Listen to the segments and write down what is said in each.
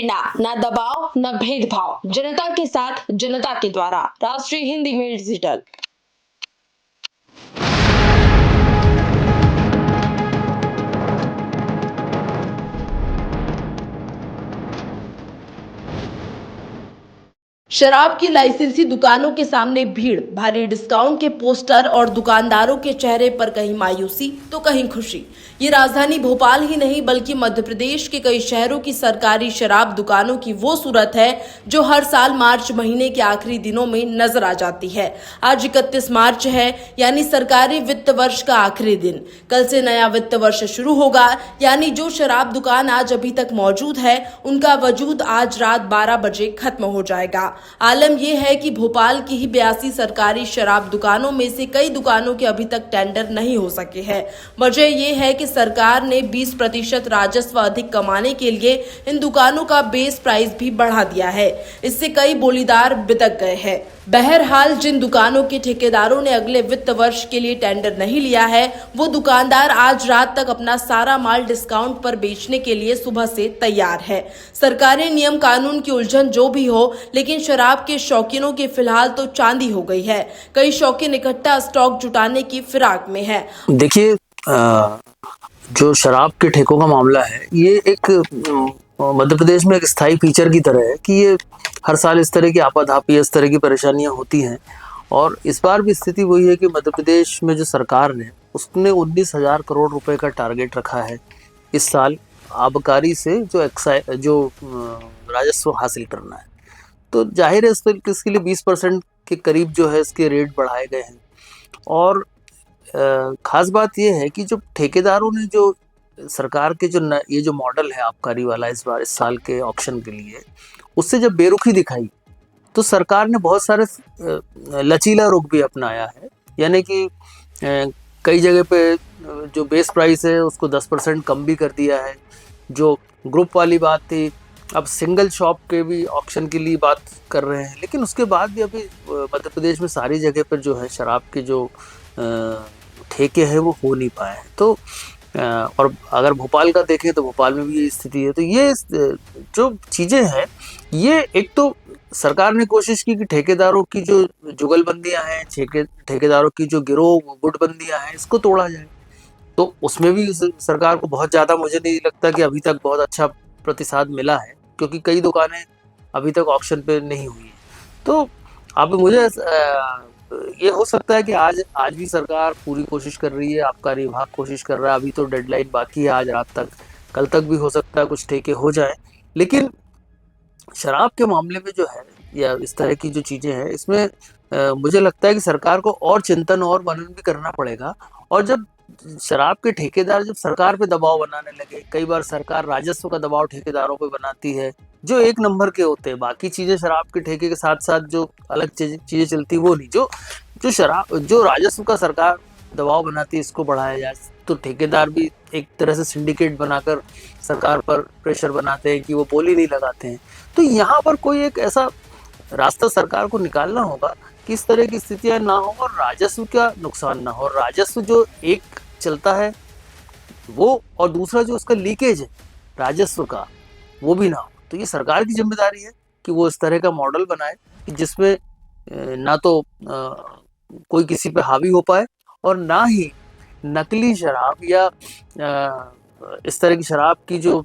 प्रेरणा, न दबाव, न भेदभाव, जनता के साथ, जनता के द्वारा। राष्ट्रीय हिंदी में डिजिटल। शराब की लाइसेंसी दुकानों के सामने भीड़, भारी डिस्काउंट के पोस्टर और दुकानदारों के चेहरे पर कहीं मायूसी तो कहीं खुशी। ये राजधानी भोपाल ही नहीं बल्कि मध्य प्रदेश के कई शहरों की सरकारी शराब दुकानों की वो सूरत है जो हर साल मार्च महीने के आखिरी दिनों में नजर आ जाती है। आज 31 मार्च है, यानी सरकारी वित्त वर्ष का आखिरी दिन। कल से नया वित्त वर्ष शुरू होगा, यानी जो शराब दुकान आज अभी तक मौजूद है उनका वजूद आज रात 12 बजे खत्म हो जाएगा। आलम यह है कि भोपाल की ही 82 सरकारी शराब दुकानों में से कई दुकानों के अभी तक टेंडर नहीं हो सके हैं। वजह यह है कि सरकार ने 20% राजस्व अधिक कमाने के लिए इन दुकानों का बेस प्राइस भी बढ़ा दिया है। इससे कई बोलीदार बितक गए हैं। बहरहाल जिन दुकानों के ठेकेदारों ने अगले वित्त वर्ष के लिए टेंडर नहीं लिया है, वो दुकानदार आज रात तक अपना सारा माल डिस्काउंट पर बेचने के लिए सुबह से तैयार है। सरकारी नियम कानून की उलझन जो भी हो, लेकिन शराब के शौकीनों की फिलहाल तो चांदी हो गई है। कई शौकीन इकट्ठा स्टॉक जुटाने की फिराक में है। देखिए, जो शराब के ठेकों का मामला है, ये एक मध्य प्रदेश में एक स्थायी फीचर की तरह है कि ये हर साल इस तरह की आपाधापी, इस तरह की परेशानियां होती हैं। और इस बार भी स्थिति वही है कि मध्य प्रदेश में जो सरकार ने उसने 19,000 करोड़ रुपए का टारगेट रखा है इस साल आबकारी से जो राजस्व हासिल करना है। तो जाहिर है इसके लिए 20% के करीब जो है इसके रेट बढ़ाए गए हैं। और खास बात यह है कि जो ठेकेदारों ने जो सरकार के ये जो मॉडल है आबकारी वाला इस साल के ऑक्शन के लिए, उससे जब बेरुखी दिखाई तो सरकार ने बहुत सारे लचीला रुख भी अपनाया है। यानी कि कई जगह पे जो बेस प्राइस है उसको 10% कम भी कर दिया है। जो ग्रुप वाली बात थी, अब सिंगल शॉप के भी ऑक्शन के लिए बात कर रहे हैं। लेकिन उसके बाद भी अभी मध्य प्रदेश में सारी जगह पर जो है शराब के जो ठेके हैं वो हो नहीं पाए हैं। तो और अगर भोपाल का देखें तो भोपाल में भी ये स्थिति है। तो ये जो चीज़ें हैं, ये एक तो सरकार ने कोशिश की कि ठेकेदारों की जो जुगलबंदियां हैं, ठेकेदारों की जो गिरोह गुटबंदियां हैं, इसको तोड़ा जाए। तो उसमें भी सरकार को बहुत ज़्यादा मुझे नहीं लगता कि अभी तक बहुत अच्छा प्रतिसाद मिला है, क्योंकि कई दुकानें अभी तक ऑक्शन पे नहीं हुई हैं। तो अब मुझे ये हो सकता है कि आज भी सरकार पूरी कोशिश कर रही है, आबकारी विभाग कोशिश कर रहा है। अभी तो डेडलाइन बाकी है, आज रात तक, कल तक भी हो सकता है कुछ ठेके हो जाए। लेकिन शराब के मामले में जो है या इस तरह की जो चीज़ें हैं, इसमें मुझे लगता है कि सरकार को और चिंतन और मनन भी करना पड़ेगा। और जब शराब के ठेकेदार जब सरकार पे दबाव बनाने लगे, कई बार सरकार राजस्व का दबाव ठेकेदारों पे बनाती है जो एक नंबर के होते हैं, बाकी चीजें शराब के ठेके के साथ साथ जो अलग चीजें चलती वो नहीं, जो राजस्व का सरकार दबाव बनाती है इसको बढ़ाया जाए। तो ठेकेदार भी एक तरह से सिंडिकेट बनाकर सरकार पर प्रेशर बनाते हैं कि वो बोली नहीं लगाते हैं। तो यहाँ पर कोई एक ऐसा रास्ता सरकार को निकालना होगा कि इस तरह की स्थितियां ना हो और राजस्व का नुकसान ना हो। राजस्व जो एक चलता है वो, और दूसरा जो उसका लीकेज है राजस्व का, वो भी ना हो। तो ये सरकार की जिम्मेदारी है कि वो इस तरह का मॉडल बनाए कि जिसमें ना तो कोई किसी पे हावी हो पाए और ना ही नकली शराब या इस तरह की शराब की जो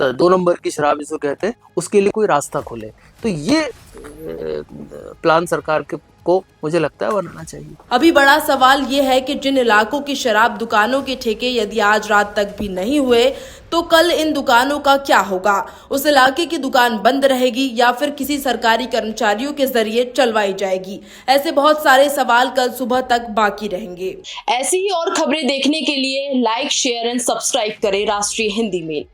2 नंबर की शराब जिसको कहते हैं, उसके लिए कोई रास्ता खोले। तो ये प्लान सरकार को मुझे लगता है बनाना चाहिए। अभी बड़ा सवाल ये है कि जिन इलाकों की शराब दुकानों के ठेके यदि आज रात तक भी नहीं हुए तो कल इन दुकानों का क्या होगा? उस इलाके की दुकान बंद रहेगी या फिर किसी सरकारी कर्मचारियों के जरिए चलवाई जाएगी? ऐसे बहुत सारे सवाल कल सुबह तक बाकी रहेंगे। ऐसी ही और खबरें देखने के लिए लाइक, शेयर एंड सब्सक्राइब करें राष्ट्रीय हिंदी में।